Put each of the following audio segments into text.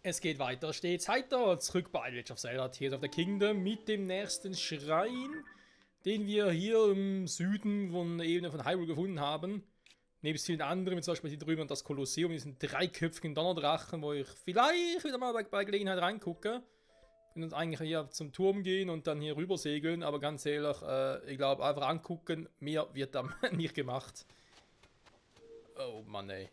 Es geht weiter, stets heiter. Zurück bei Legend of Zelda Tears of the Kingdom mit dem nächsten Schrein, den wir hier im Süden von der Ebene von Hyrule gefunden haben. Nebst vielen anderen, wie zum Beispiel hier drüben das Kolosseum, diesen dreiköpfigen Donnerdrachen, wo ich vielleicht wieder mal bei Gelegenheit reingucke. Wir uns eigentlich hier zum Turm gehen und dann hier rüber segeln, aber ganz ehrlich, ich glaube, einfach angucken, mehr wird da nicht gemacht. Oh Mann, ey.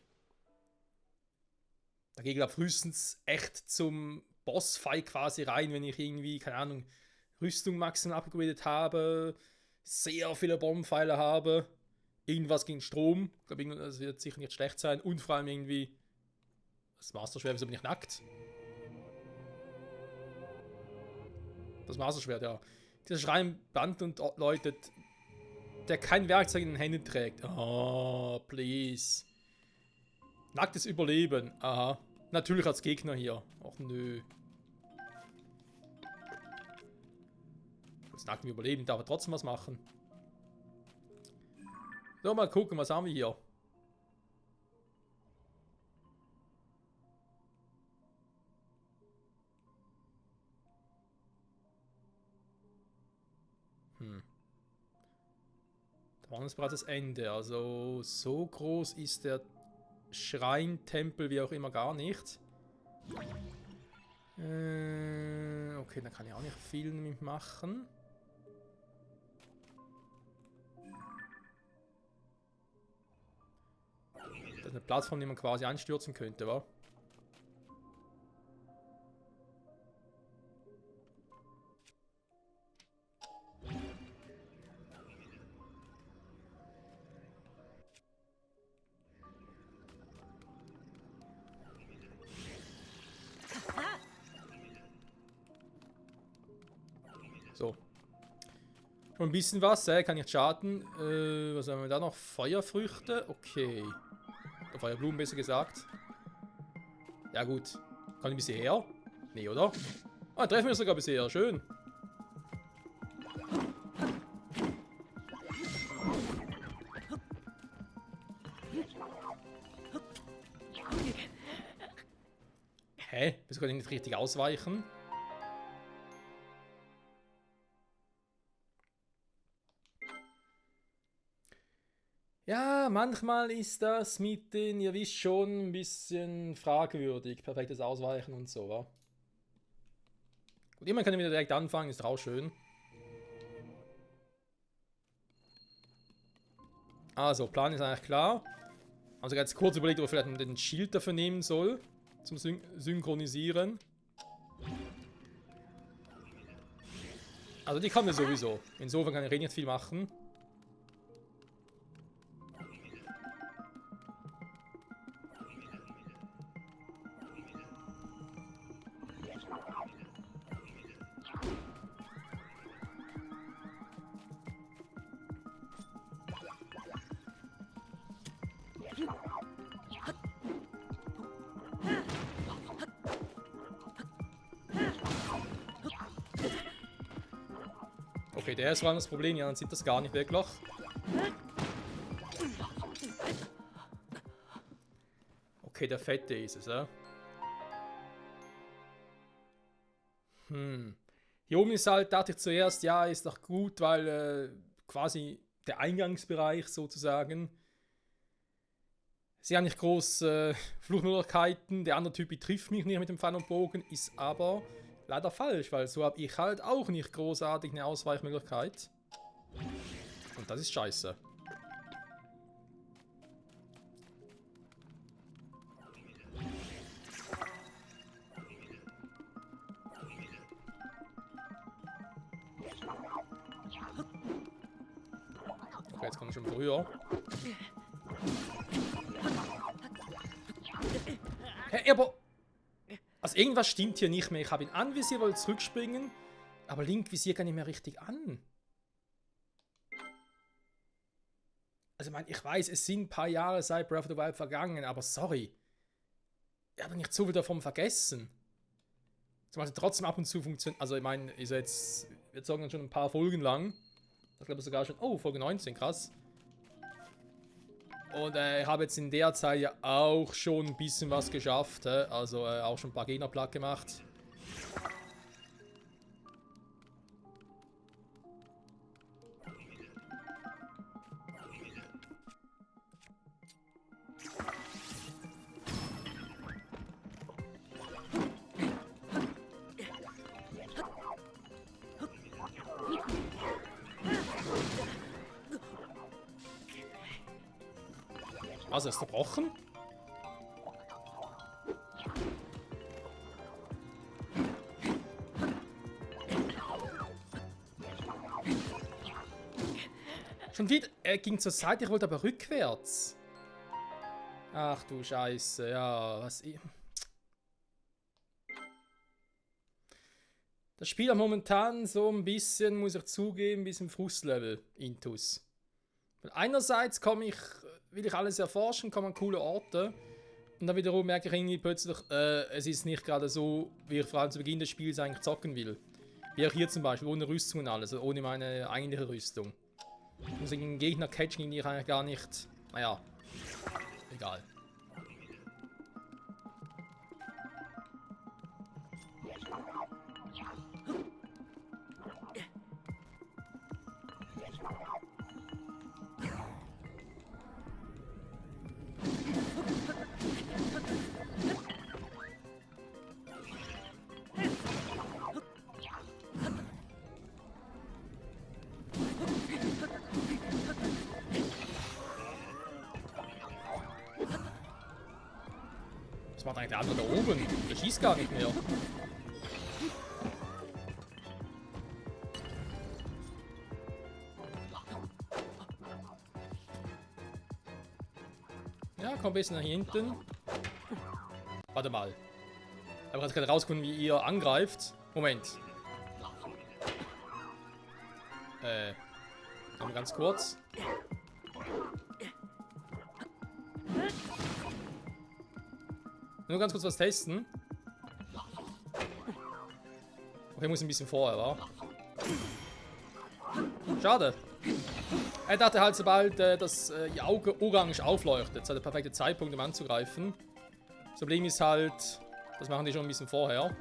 Da gehe ich glaube frühestens echt zum Bossfight quasi rein, wenn ich irgendwie, keine Ahnung, Rüstung maximal upgradet habe, sehr viele Bombenpfeile habe, irgendwas gegen Strom, ich glaube, das wird sicher nicht schlecht sein und vor allem irgendwie das Master-Schwert, wieso bin ich nackt? Das Master-Schwert, ja. Dieser Schrein bannt und läutet, der kein Werkzeug in den Händen trägt. Oh, please. Nacktes Überleben, aha. Natürlich als Gegner hier. Och nö. Das nackte Überleben darf er trotzdem was machen. So, mal gucken, was haben wir hier? Da war uns bereits das Ende. Also, so groß ist der Schrein, Tempel, wie auch immer, gar nicht. Okay, da kann ich auch nicht viel mitmachen. Das ist eine Plattform, die man quasi einstürzen könnte, wa? So. Und ein bisschen was, kann nicht schaden. Was haben wir da noch? Feuerfrüchte? Okay. Oder Feuerblumen, besser gesagt. Ja gut. Kann ich bis hierher? Nee, oder? Ah, treffen wir uns sogar bis hierher. Schön. Hä? Wieso kann ich nicht richtig ausweichen? Ja, manchmal ist das mit den, ihr wisst schon, ein bisschen fragwürdig. Perfektes Ausweichen und so, wa? Gut, jemand kann wieder direkt anfangen, ist auch schön. Also, Plan ist eigentlich klar. Also jetzt kurz überlegt, ob ich vielleicht den Schild dafür nehmen soll. Zum Synchronisieren. Also die kann mir sowieso. Insofern kann ich nicht viel machen. Okay, der ist vor allem das Problem. Ja, dann sieht das gar nicht wirklich. Okay, der Fette ist es, ja. Hier oben ist halt, dachte ich zuerst, ja, ist doch gut, weil quasi der Eingangsbereich sozusagen. Sie haben nicht groß Fluchtmöglichkeiten. Der andere Typ trifft mich nicht mit dem Pfeil und Bogen, ist aber leider falsch, weil so habe ich halt auch nicht großartig eine Ausweichmöglichkeit. Und das ist scheiße. Okay, jetzt kommt schon früher. Hey, aber... Also irgendwas stimmt hier nicht mehr. Ich habe ihn anvisiert, wollte zurückspringen. Aber Link visiert gar nicht mehr richtig an. Also ich weiß, es sind ein paar Jahre seit Breath of the Wild vergangen, aber sorry. Ich habe nicht so viel davon vergessen. Zumal trotzdem ab und zu funktioniert. Also ich meine, ist jetzt, wir sagen schon ein paar Folgen lang. Das glaube ich sogar schon. Oh, Folge 19, krass. Und ich habe jetzt in der Zeit ja auch schon ein bisschen was geschafft. Also auch schon ein paar Gegner platt gemacht. Was, ist zerbrochen? Schon wieder, er ging zur Seite, ich wollte aber rückwärts. Ach du Scheiße, ja, was... Das Spiel hat momentan so ein bisschen, muss ich zugeben, ein bisschen Frustlevel intus. Weil einerseits will ich alles erforschen, komme an coole Orte. Und dann wiederum merke ich irgendwie plötzlich, es ist nicht gerade so, wie ich vor allem zu Beginn des Spiels eigentlich zocken will. Wie auch hier zum Beispiel, ohne Rüstung und alles, also ohne meine eigentliche Rüstung. Ich muss den Gegner catchen, die ich eigentlich gar nicht... Naja, egal. Was macht eigentlich der andere da oben? Der schießt gar nicht mehr. Ja, komm ein bisschen nach hinten. Warte mal. Aber ich kann gerade rausfinden, wie ihr angreift. Moment. Noch ganz kurz. Nur ganz kurz was testen. Okay, muss ein bisschen vorher, wa? Schade. Er dachte halt, sobald das ihr Auge orange aufleuchtet, ist halt der perfekte Zeitpunkt, um anzugreifen. Das Problem ist halt, das machen die schon ein bisschen vorher.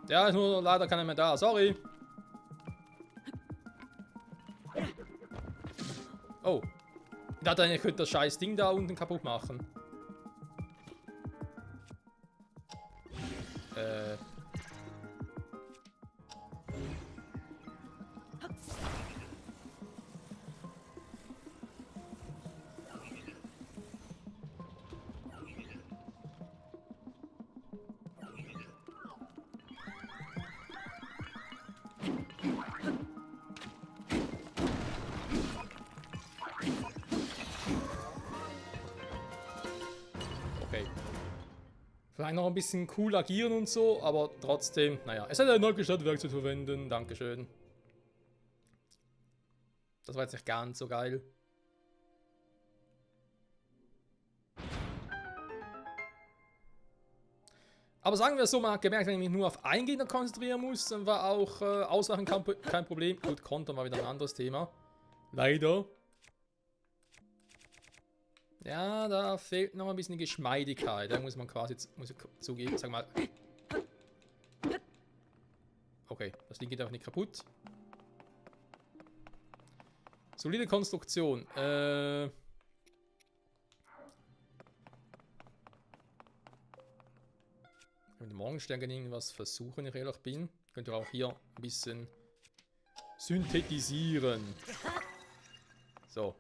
Ja, ist nur leider keiner mehr da. Sorry. Oh. Ich dachte eigentlich, ich könnte das scheiß Ding da unten kaputt machen. Okay. Vielleicht noch ein bisschen cool agieren und so, aber trotzdem, naja. Es hat ein neu gestartetes Werkzeug zu verwenden. Dankeschön. Das war jetzt nicht ganz so geil. Aber sagen wir es so, man hat gemerkt, wenn ich mich nur auf einen Gegner konzentrieren muss, dann war auch Auswachen kein Problem. Gut, Kontern war wieder ein anderes Thema. Leider. Ja, da fehlt noch ein bisschen die Geschmeidigkeit. Da muss man quasi, muss ich zugeben, sag mal. Okay, das Ding geht einfach nicht kaputt. Solide Konstruktion. Mit dem Morgenstern irgendwas versuchen, wenn ich ehrlich bin. Könnt ihr auch hier ein bisschen synthetisieren. So.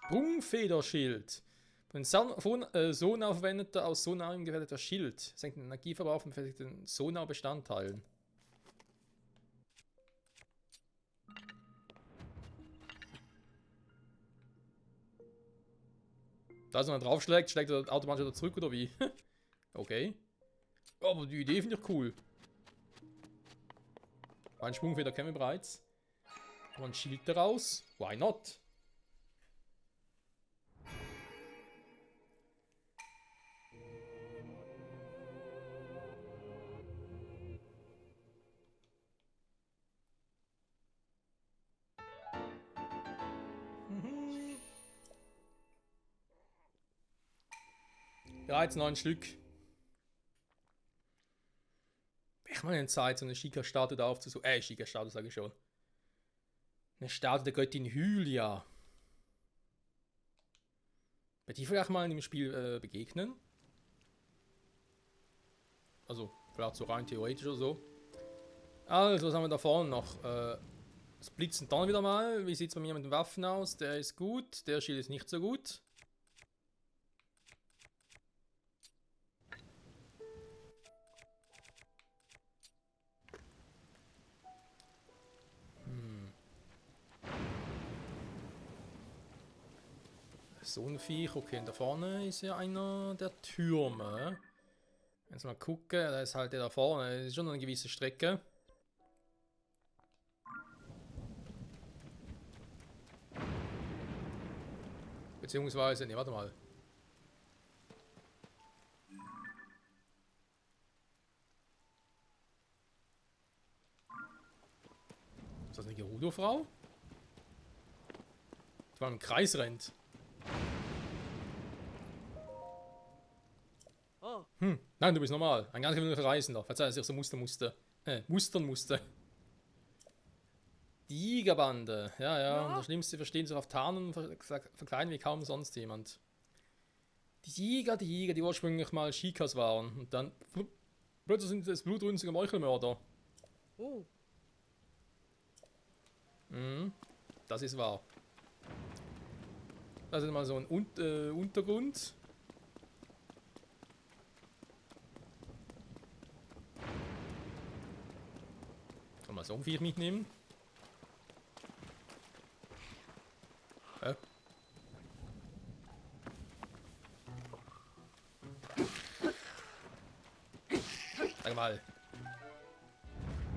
Sprungfederschild. Von Sonar verwendeter, aus Sonar gefertigter Schild. Senkt den Energieverbrauch von verfertigten Sonar-Bestandteilen. Da es man draufschlägt, schlägt er automatisch wieder zurück, oder wie? Okay. Aber die Idee finde ich cool. Ein Sprungfeder kennen wir bereits. Und ein Schild daraus. Why not? Bereits 9 Stück. Ich meine in Zeit, so eine Shika-Statue da aufzusuchen. Shika-Statue sage ich schon. Eine Statue der Göttin Hylia. Wird die vielleicht mal in dem Spiel begegnen? Also, vielleicht so rein theoretisch oder so. Also, was haben wir da vorne noch? Das Blitzen dann wieder mal. Wie sieht es bei mir mit den Waffen aus? Der ist gut, der Schild ist nicht so gut. So ein Viech, okay, und da vorne ist ja einer der Türme. Jetzt mal gucken, da ist halt der da vorne, das ist schon eine gewisse Strecke. Beziehungsweise, ne, warte mal. Ist das eine Gerudo-Frau? Die mal im Kreis rennt. Nein, du bist normal. Ein ganz gewöhnlicher Reisender. Verzeih, dass ich so mustern musste. Die Jägerbande. Ja, ja. Und das Schlimmste verstehen sich auf Tarnen und verkleiden wie kaum sonst jemand. Die Jäger, die ursprünglich mal Shikas waren. Und dann plötzlich sind es blutrünstige Meuchelmörder. Das ist wahr. Das ist mal so ein Untergrund. Kann man so ein Viech mitnehmen? Sag mal.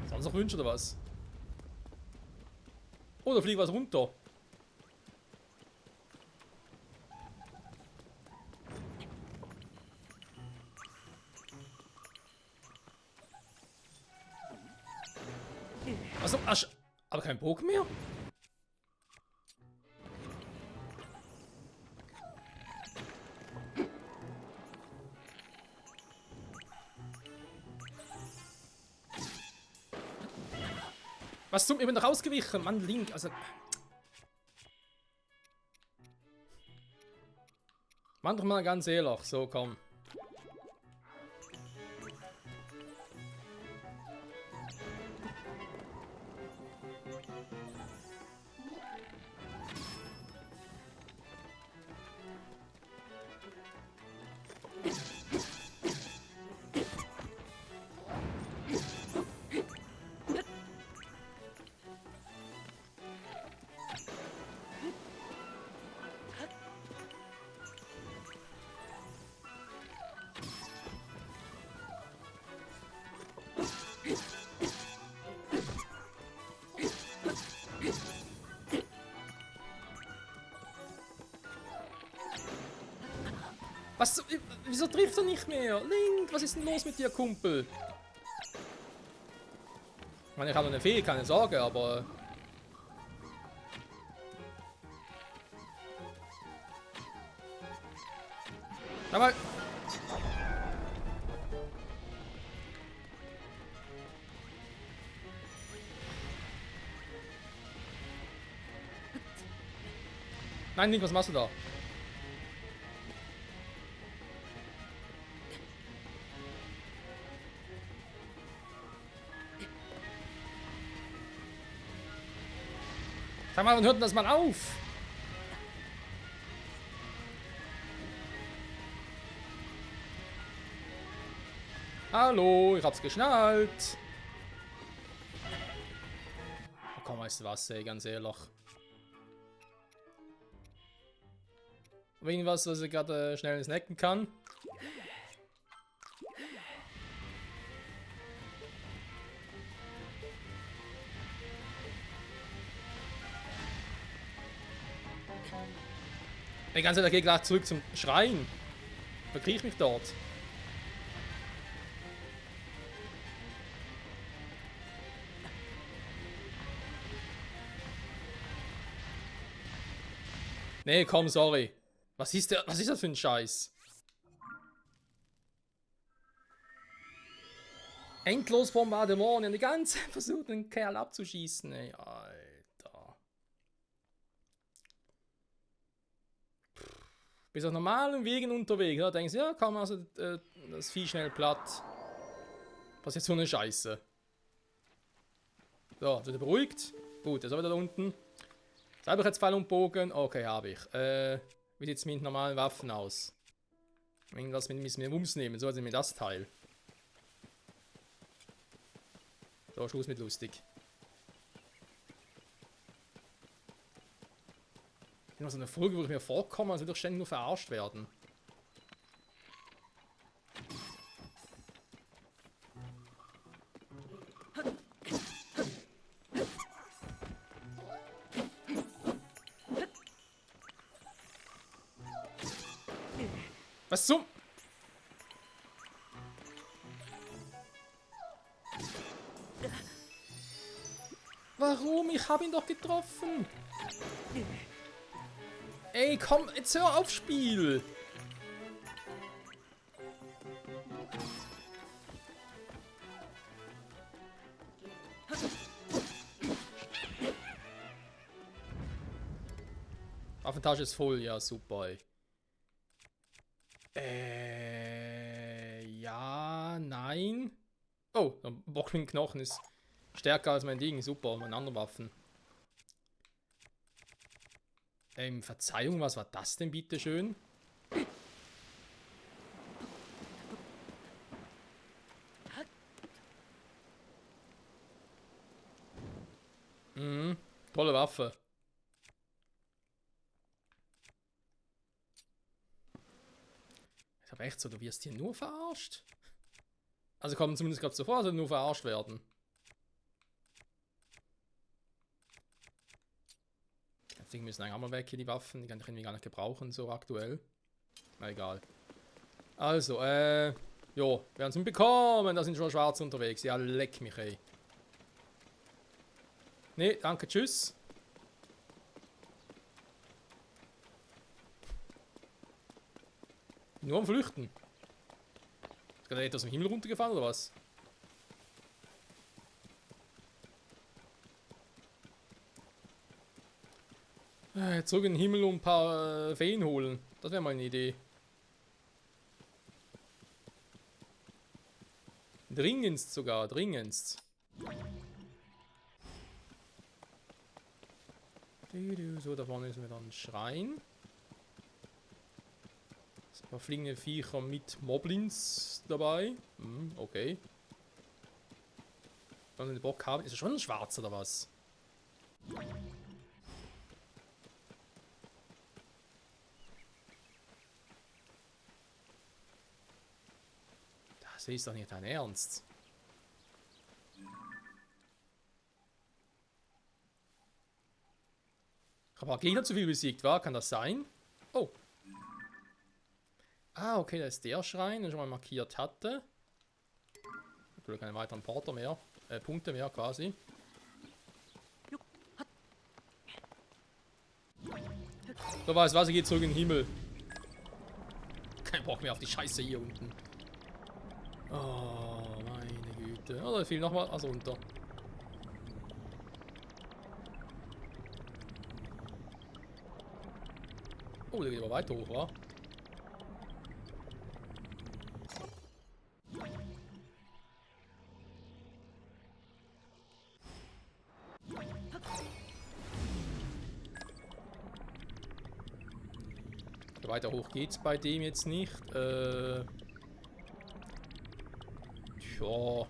Sonst noch Wünsche oder was? Oh, da fliegt was runter. Also, aber kein Bogen mehr? Was zum? Ich bin doch ausgewichen, Mann, Link, also. Mach doch mal ganz ehrlich, so komm. Was? Wieso trifft er nicht mehr? Link, was ist denn los mit dir, Kumpel? Ich meine, ich habe eine Fee, keine Sorge, aber... Aber... Nein, Link, was machst du da? Sag mal, wann hört denn das mal auf? Hallo, ich hab's geschnallt. Oh komm, weißt du was, ey, ganz ehrlich. Irgendwas, was ich gerade schnell snacken kann. Die ganze Zeit geht gleich zurück zum Schrein. Verkriech ich mich dort. Nee, komm, sorry. Was ist das für ein Scheiß? Endlos Bombardement und die ganze Zeit versucht, den Kerl abzuschießen, ey. Alter. Bis auf normalen Wegen unterwegs. Da denkst du, ja, kann man also das Vieh schnell platt. Passiert so eine Scheiße. So, wird er beruhigt. Gut, er ist wieder da unten. Selber jetzt Pfeil und Bogen. Okay, habe ich. Wie sieht es mit normalen Waffen aus? Irgendwas müssen wir Wumms nehmen. So, also mit das Teil. So, Schluss mit lustig. Ich habe noch so eine Folge, wo ich mir vorkomme, als würde ich ständig nur verarscht werden. Was zum? Warum? Ich habe ihn doch getroffen. Ey, komm, jetzt hör auf, Spiel. Waffentasche ist voll, ja, super. Ja, nein. Oh, ein Bock mit dem Knochen ist stärker als mein Ding, super, meine anderen Waffen. Verzeihung, was war das denn bitte schön? Tolle Waffe. Ich hab echt so, du wirst hier nur verarscht. Also kommen zumindest gerade so vor, also nur verarscht werden. Die müssen eigentlich auch mal weg hier, die Waffen. Die kann ich irgendwie gar nicht gebrauchen, so aktuell. Na egal. Also, jo, wir haben es mitbekommen, da sind schon Schwarze unterwegs. Ja, leck mich, ey. Nee, danke, tschüss. Nur am Flüchten. Ist gerade etwas im Himmel runtergefallen, oder was? Zurück in den Himmel und ein paar Feen holen. Das wäre mal eine Idee. Dringendst sogar, dringendst. So, da vorne ist wieder ein Schrein. Ein paar fliegende Viecher mit Moblins dabei. Okay. Dann den Bock haben. Ist er schon ein Schwarzer oder was? Das ist doch nicht dein Ernst. Ich habe auch Gegner zu viel besiegt, war? Kann das sein? Oh. Ah, okay, da ist der Schrein, den ich schon mal markiert hatte. Natürlich keine weiteren Porter mehr. Punkte mehr quasi. So, weißt du was, ich gehe zurück in den Himmel. Kein Bock mehr auf die Scheiße hier unten. Oh, meine Güte. Oh, da fiel noch mal was runter. Oh, der geht aber weiter hoch, wa? Weiter hoch geht's bei dem jetzt nicht. Tja.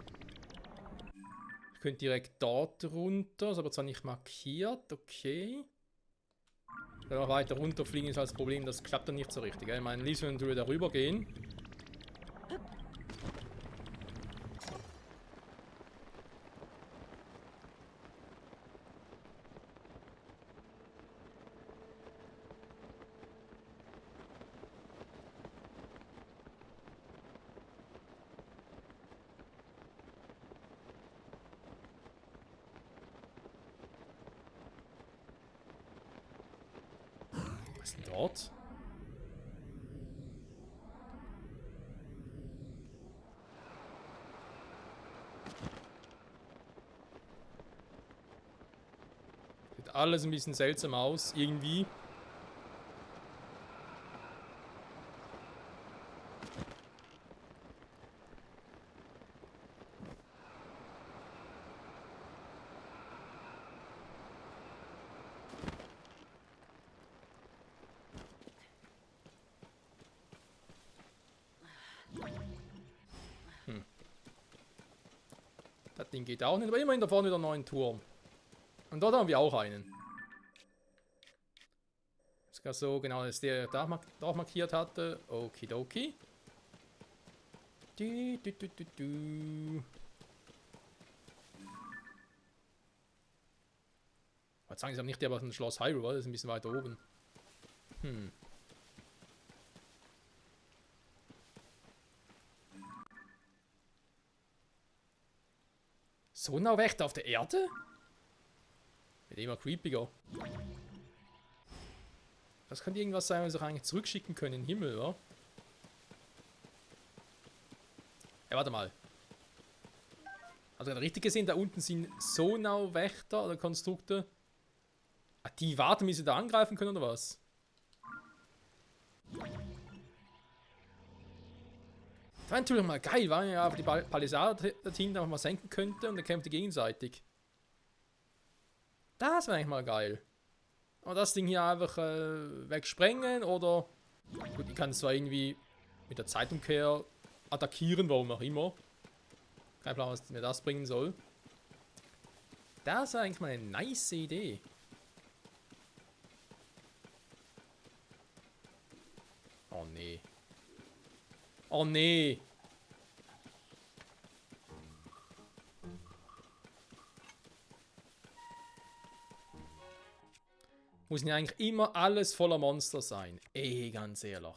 Ich könnte direkt dort runter, ist aber zwar nicht markiert, okay. Wenn wir weiter runterfliegen ist halt das Problem, das klappt dann nicht so richtig. Ich meine, liebst wenn wir darüber gehen. Was ist denn dort? Sieht alles ein bisschen seltsam aus, irgendwie. Das Ding geht auch nicht, aber immerhin da vorne wieder einen neuen Turm. Und dort haben wir auch einen. Sogar so, genau, dass der da markiert hatte. Okidoki. Du, du, du, du, du. Ich wollte sagen, sie haben nicht aber ein Schloss Hyrule, das ist ein bisschen weiter oben. Hm. So nah weg auf der Erde? Wird immer creepiger. Das könnte irgendwas sein, was wir eigentlich zurückschicken können in den Himmel, oder? Ja, warte mal. Also richtig gesehen, da unten sind Sonau-Wächter oder Konstrukte. Ah, die warten, bis sie da angreifen können, oder was? Das wäre natürlich mal geil, weil man ja die Palisade dorthin einfach mal senken könnte und dann kämpft die gegenseitig. Das wäre eigentlich mal geil. Aber das Ding hier einfach wegsprengen oder... Gut, ich kann es zwar irgendwie mit der Zeitumkehr attackieren, warum auch immer. Kein Plan, was mir das bringen soll. Das ist eigentlich mal eine nice Idee. Oh nee. Oh nee. Muss nicht eigentlich immer alles voller Monster sein. Ganz ehrlich.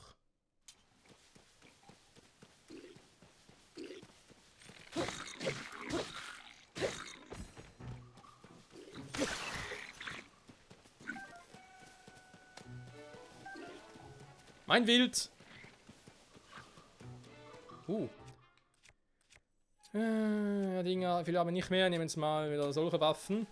Mein Wild. Dinger, viele aber nicht mehr. Nehmen wir mal wieder solche Waffen.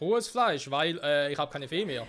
Rohes Fleisch, weil ich habe keine Fee mehr.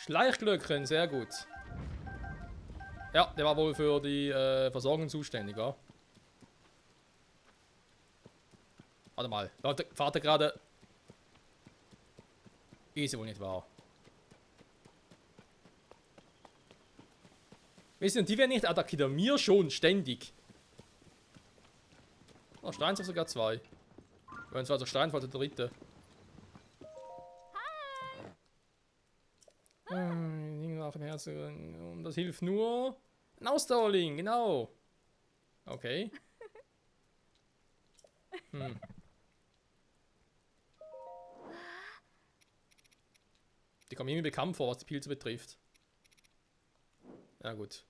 Schleichglöckchen, sehr gut. Ja, der war wohl für die Versorgung zuständig, ja. Warte mal, Vater gerade... Ist ja wohl nicht wahr. Wissen Sie, die werden nicht attackiert, mir schon ständig. Oh, Stein sind sogar zwei. Wenn zwar der Stein war der dritte. Nach dem Herzen. Und das hilft nur. Ein Ausdauerling, genau. Okay. Die kommen mir bekannt vor, was die Pilze betrifft. Ja gut.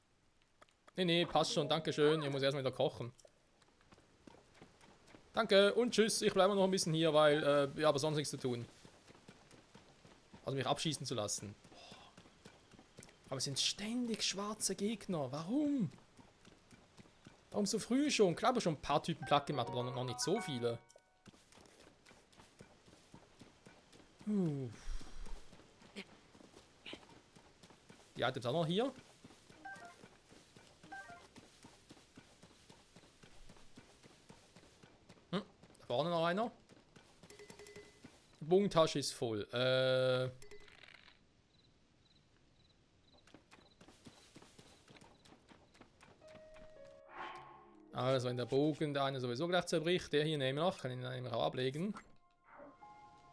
Nee, passt schon, dankeschön. Ich muss erstmal wieder kochen. Danke und tschüss. Ich bleibe noch ein bisschen hier, weil wir haben sonst nichts zu tun. Also mich abschießen zu lassen. Aber es sind ständig schwarze Gegner. Warum? Warum so früh schon? Klar, habe schon ein paar Typen platt gemacht, aber noch nicht so viele. Die Items auch noch hier. Da vorne noch einer. Die Bogentasche ist voll. Also, wenn der Bogen da eine sowieso gleich zerbricht, der hier nämlich, kann ich ihn nämlich auch ablegen.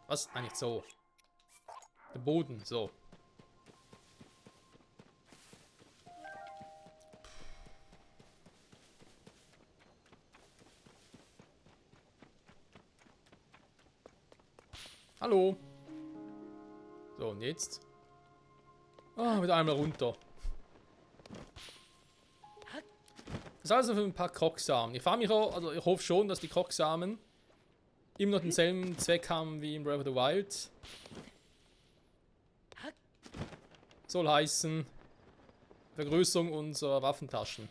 Was? Eigentlich so. Der Boden, so. Hallo. So, und jetzt? Ah, wieder einmal runter. Das ist also für ein paar Krocksamen. Ich frage mich auch, also ich hoffe schon, dass die Krocksamen immer noch denselben Zweck haben wie in Breath of the Wild. Soll heißen Vergrößerung unserer Waffentaschen.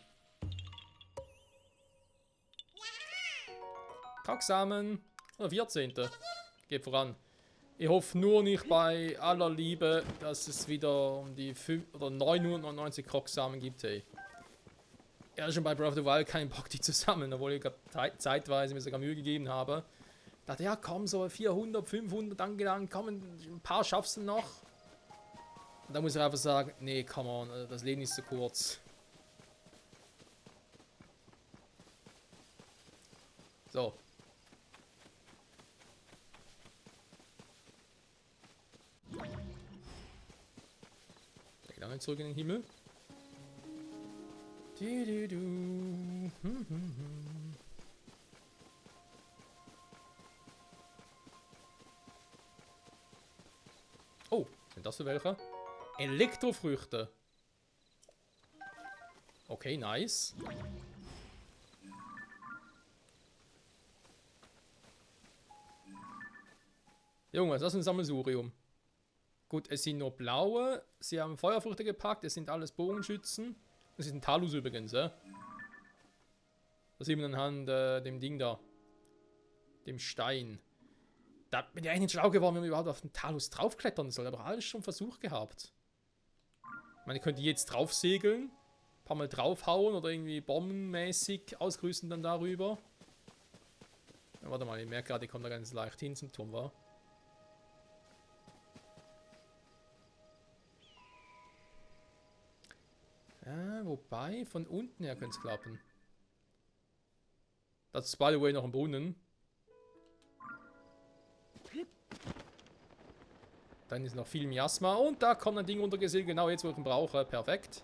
Krocksamen. Oder 14. Geht voran. Ich hoffe nur nicht bei aller Liebe, dass es wieder um die 5 oder 999 Krocksamen gibt, hey. Ja, schon bei Breath of the Wild keinen Bock, die zu sammeln, obwohl ich zeitweise mir sogar Mühe gegeben habe. Ich dachte, ja komm, so 400, 500 angelangt, komm, ein paar schaffst du noch. Und da muss ich einfach sagen, nee, come on, das Leben ist zu kurz. So. Der geht auch nicht zurück in den Himmel. Oh, sind das für welche? Elektrofrüchte. Okay, nice. Junge, das ist ein Sammelsurium. Gut, es sind nur blaue. Sie haben Feuerfrüchte gepackt. Es sind alles Bogenschützen. Das ist ein Talus übrigens, ja. Das sieht man anhand dem Ding da. Dem Stein. Da bin ich eigentlich nicht schlau geworden, wenn man überhaupt auf den Talus draufklettern soll. Aber alles schon versucht gehabt. Ich meine, ich könnte jetzt drauf segeln. Ein paar Mal draufhauen oder irgendwie bombenmäßig ausgrüßen dann darüber. Ja, warte mal, ich merke gerade, ich komme da ganz leicht hin zum Turm, wa? Ja, wobei, von unten her könnte es klappen. Das ist, by the way, noch ein Brunnen. Dann ist noch viel Miasma. Und da kommt ein Ding runtergesegelt, genau jetzt, wo ich ihn brauche. Perfekt.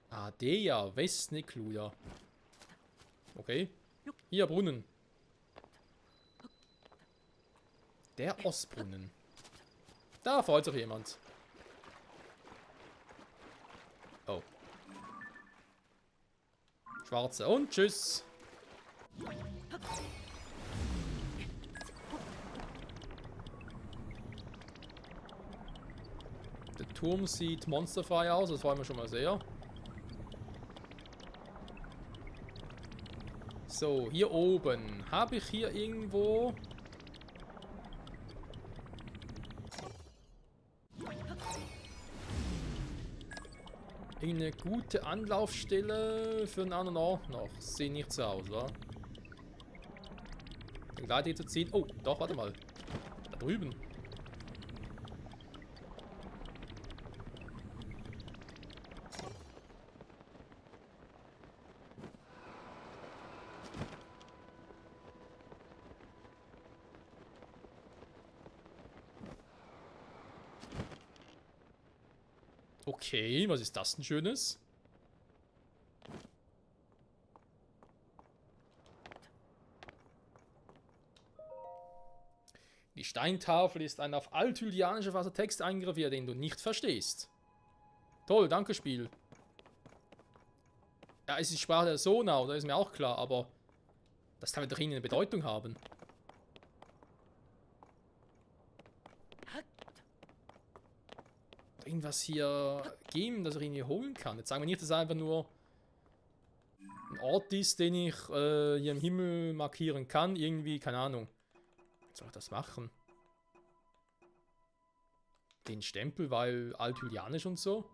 Adea, Westnikluja. Okay. Hier, Brunnen. Der Ostbrunnen. Da freut sich jemand. Oh. Schwarze und tschüss. Der Turm sieht monsterfrei aus, das freuen wir schon mal sehr. So, hier oben. Habe ich hier irgendwo... eine gute Anlaufstelle für einen anderen Ort noch? Sieht nicht so aus, oder? Den Gleiter zu ziehen. Oh, doch, warte mal. Da drüben. Okay, was ist das denn Schönes? Die Steintafel ist ein auf althylianischer Weise Text eingraviert, den du nicht verstehst. Toll, danke Spiel. Ja, es ist die Sprache der Sonau, das ist mir auch klar, aber das kann doch eine Bedeutung haben. Irgendwas hier geben, das ich irgendwie holen kann. Jetzt sagen wir nicht, dass es einfach nur ein Ort ist, den ich hier im Himmel markieren kann. Irgendwie, keine Ahnung. Was soll ich das machen? Den Stempel, weil althylianisch und so.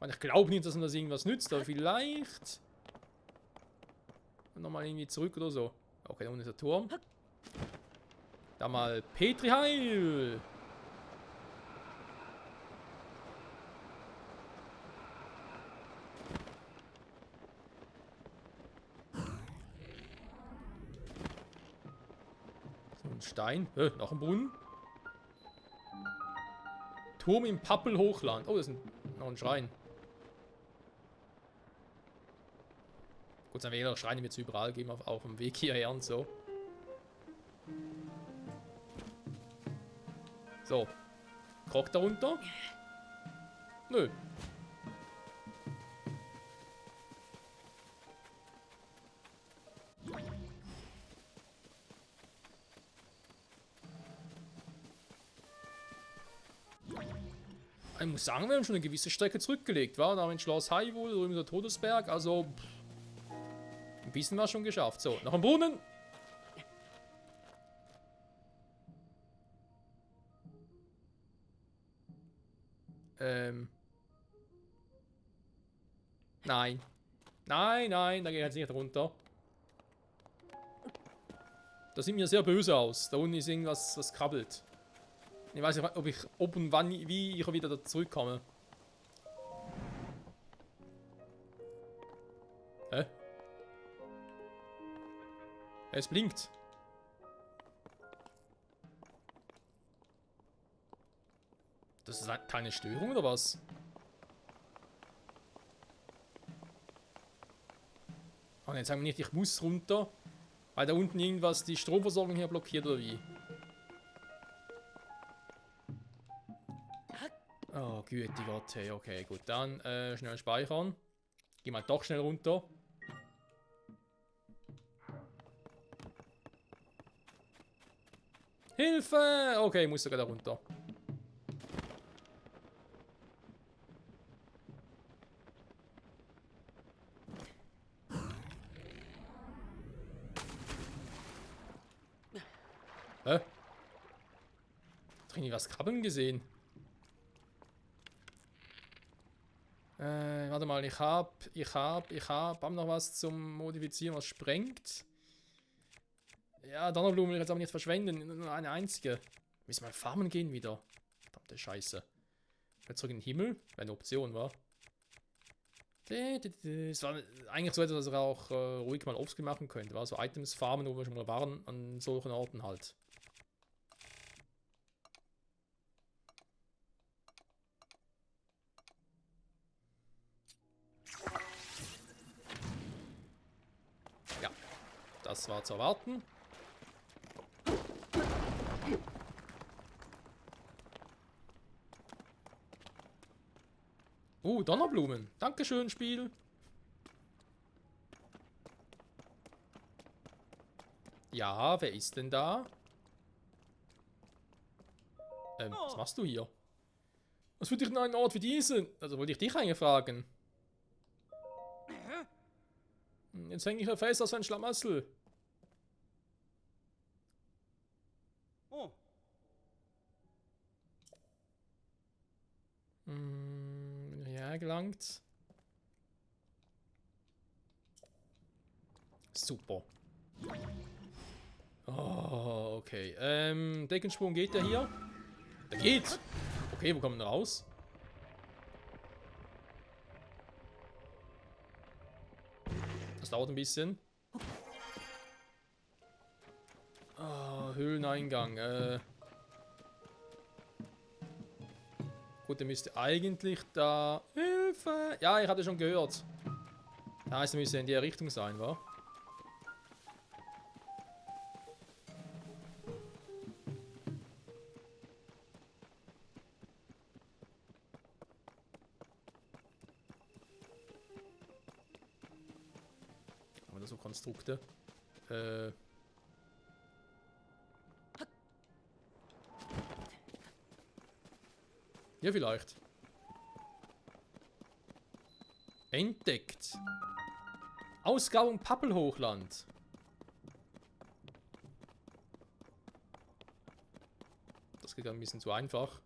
Ich glaube nicht, dass man das irgendwas nützt, aber vielleicht... Nochmal irgendwie zurück oder so. Okay, da unten ist der Turm. Da mal Petri Heil. So ein Stein. Noch ein Brunnen. Turm im Pappelhochland. Oh, das ist noch ein Schrein. Gut, dann wäre Schreine wird es überall geben, auf dem Weg hierher und so. So. Krog darunter? Nö. Ich muss sagen, wir haben schon eine gewisse Strecke zurückgelegt, war? Da haben wir in Schloss Hyrule, drüben der Todesberg, also ein bisschen was schon geschafft. So, noch ein Brunnen. Nein. Nein, nein, da geht jetzt nicht runter. Das sieht mir sehr böse aus. Da unten ist irgendwas, was krabbelt. Ich weiß nicht, ob und wann, wie ich wieder da zurückkomme. Hä? Es blinkt. Das ist keine Störung oder was? Oh, jetzt sagen wir nicht, ich muss runter, weil da unten irgendwas die Stromversorgung hier blockiert oder wie? Oh, güte Gott, hey, okay, gut, dann schnell speichern. Geh mal doch schnell runter. Hilfe! Okay, ich muss sogar da runter. Hä? Hab ich nie was krabbeln gesehen? Warte mal, ich hab noch was zum Modifizieren, was sprengt. Ja, Donnerblumen will ich jetzt aber nicht verschwenden, nur eine einzige. Müssen wir farmen gehen wieder. Verdammte Scheiße. Jetzt zurück in den Himmel, wäre eine Option, war. Es war eigentlich so etwas, was ihr auch ruhig mal offscreen machen könnt. War so Items farmen, wo wir schon mal waren, an solchen Orten halt. Ja, das war zu erwarten. Donnerblumen. Dankeschön, Spiel. Ja, wer ist denn da? Was machst du hier? Was führt dich in einen Ort wie diesen? Also wollte ich dich eigentlich fragen. Jetzt hänge ich ja fest aus ein Schlamassel. Oh. Ja, gelangt. Super. Oh, okay. Deckensprung geht der hier? Der geht! Okay, wo kommen wir raus? Das dauert ein bisschen. Oh, Höhleneingang. Gut, der müsste eigentlich da... Hilfe! Ja, ich hatte schon gehört. Das heißt, er müsste in die Richtung sein, wa? Haben wir da so Konstrukte? Hier vielleicht. Entdeckt. Ausgrabung Pappelhochland. Das geht ein bisschen zu einfach.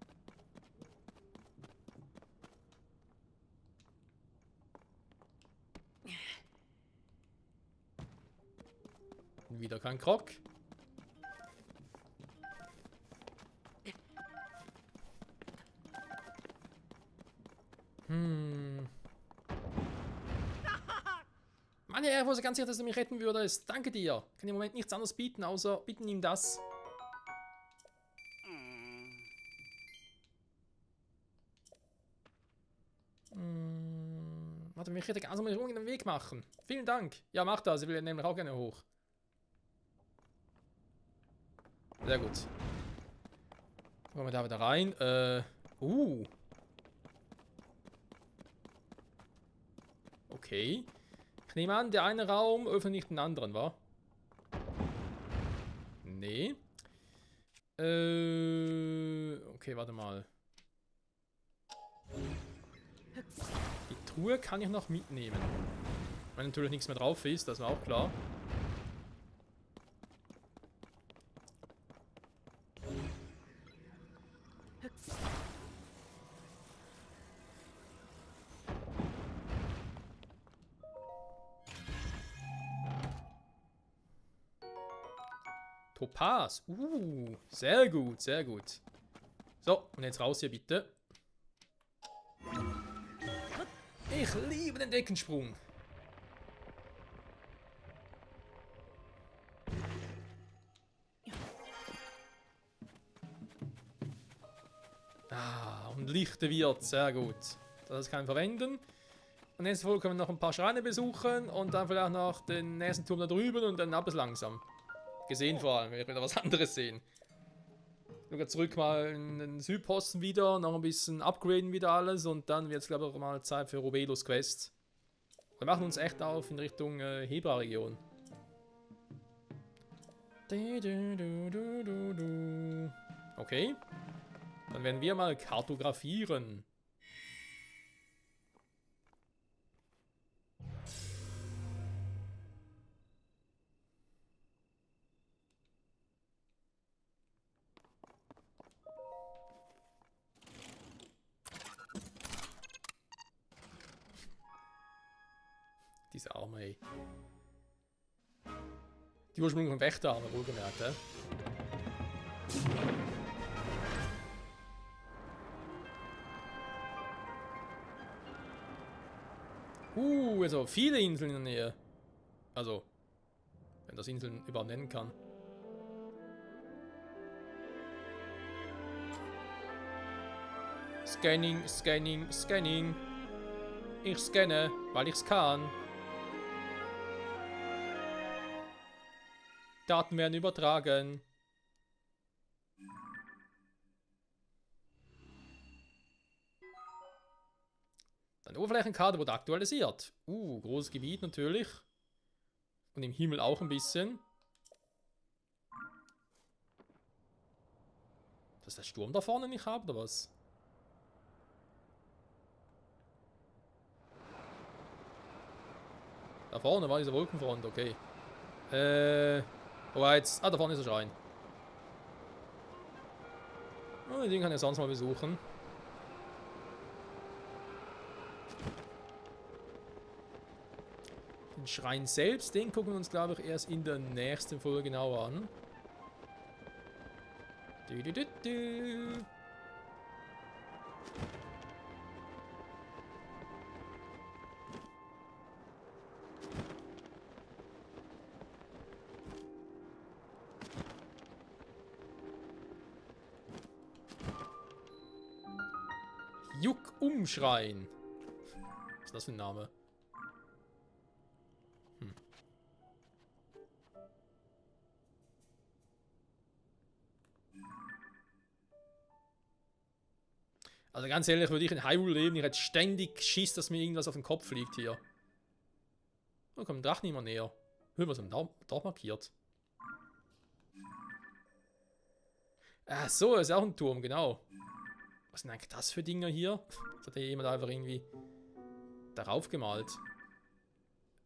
Wieder kein Krog. Mann, ja, ich wusste ganz sicher, dass du mich retten würdest. Danke dir. Ich kann im Moment nichts anderes bieten, außer bieten ihm das. Warte, mich hätte ganz mal den Weg machen. Vielen Dank. Ja, mach das. Ich will nämlich auch gerne hoch. Sehr gut. Kommen wir da wieder rein. Okay. Ich nehme an, der eine Raum öffnet nicht den anderen, wa? Nee. Okay, warte mal. Die Truhe kann ich noch mitnehmen. Wenn natürlich nichts mehr drauf ist, das war auch klar. Topaz. Sehr gut, sehr gut. So, und jetzt raus hier bitte. Ich liebe den Deckensprung. Und lichter wird, sehr gut. Das kann ich verwenden. Und jetzt können wir noch ein paar Schreine besuchen und dann vielleicht noch den nächsten Turm da drüben und dann ab es langsam. Gesehen vor allem, wenn wir wieder was anderes sehen. Sogar zurück mal in den Südposten wieder, noch ein bisschen upgraden wieder alles und dann wird es glaube ich auch mal Zeit für Rubelos Quest. Wir machen uns echt auf in Richtung Hebra-Region. Okay. Dann werden wir mal kartografieren. Diese Arme, ey. Die ursprünglichen Wächterarme, wohlgemerkt, hä? Also viele Inseln in der Nähe. Also, wenn das Inseln überhaupt nennen kann. Scanning, Scanning, Scanning. Ich scanne, weil ich's kann. Daten werden übertragen. Deine Oberflächenkarte wurde aktualisiert. Großes Gebiet natürlich. Und im Himmel auch ein bisschen. Das ist der Sturm da vorne nicht habe, oder was? Da vorne war diese Wolkenfront, okay. Wo war jetzt? Da vorne ist der Schrein. Oh, den kann ich sonst mal besuchen. Den Schrein selbst, den gucken wir uns, glaube ich, erst in der nächsten Folge genauer an. Juck-Um-Schrein. Was ist das für ein Name? Also ganz ehrlich, würde ich in Hyrule leben, ich hätte ständig Schiss, dass mir irgendwas auf den Kopf fliegt hier. Oh, kommt ein Drachen immer näher. Hör, was haben wir da markiert? Ach so, ist auch ein Turm, genau. Was sind eigentlich das für Dinger hier? Das hat ja jemand einfach irgendwie darauf gemalt.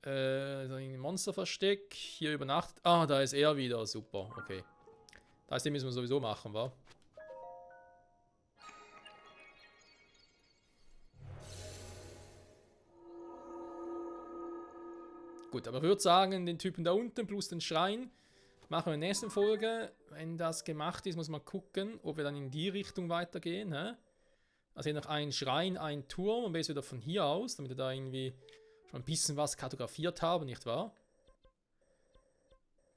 So ein Monsterversteck. Hier übernachtet. Ah, da ist er wieder. Super, okay. Das heißt, den müssen wir sowieso machen, wa? Gut, aber ich würde sagen, den Typen da unten plus den Schrein machen wir in der nächsten Folge. Wenn das gemacht ist, muss man gucken, ob wir dann in die Richtung weitergehen. Hä? Also hier noch ein Schrein, ein Turm und wir wieder von hier aus, damit wir da irgendwie schon ein bisschen was kartografiert haben, nicht wahr?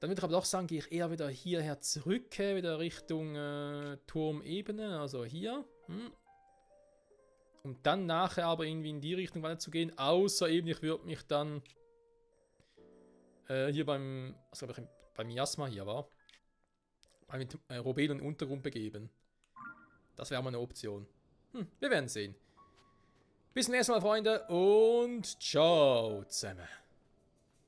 Dann würde ich aber doch sagen, gehe ich eher wieder hierher zurück, wieder Richtung Turmebene, also hier. Um dann nachher aber irgendwie in die Richtung weiter zu gehen, außer eben ich würde mich dann hier beim Miasma hier war, mal mit Robel und Untergrund begeben. Das wäre mal eine Option. Wir werden sehen. Bis zum nächsten Mal, Freunde, und ciao zusammen.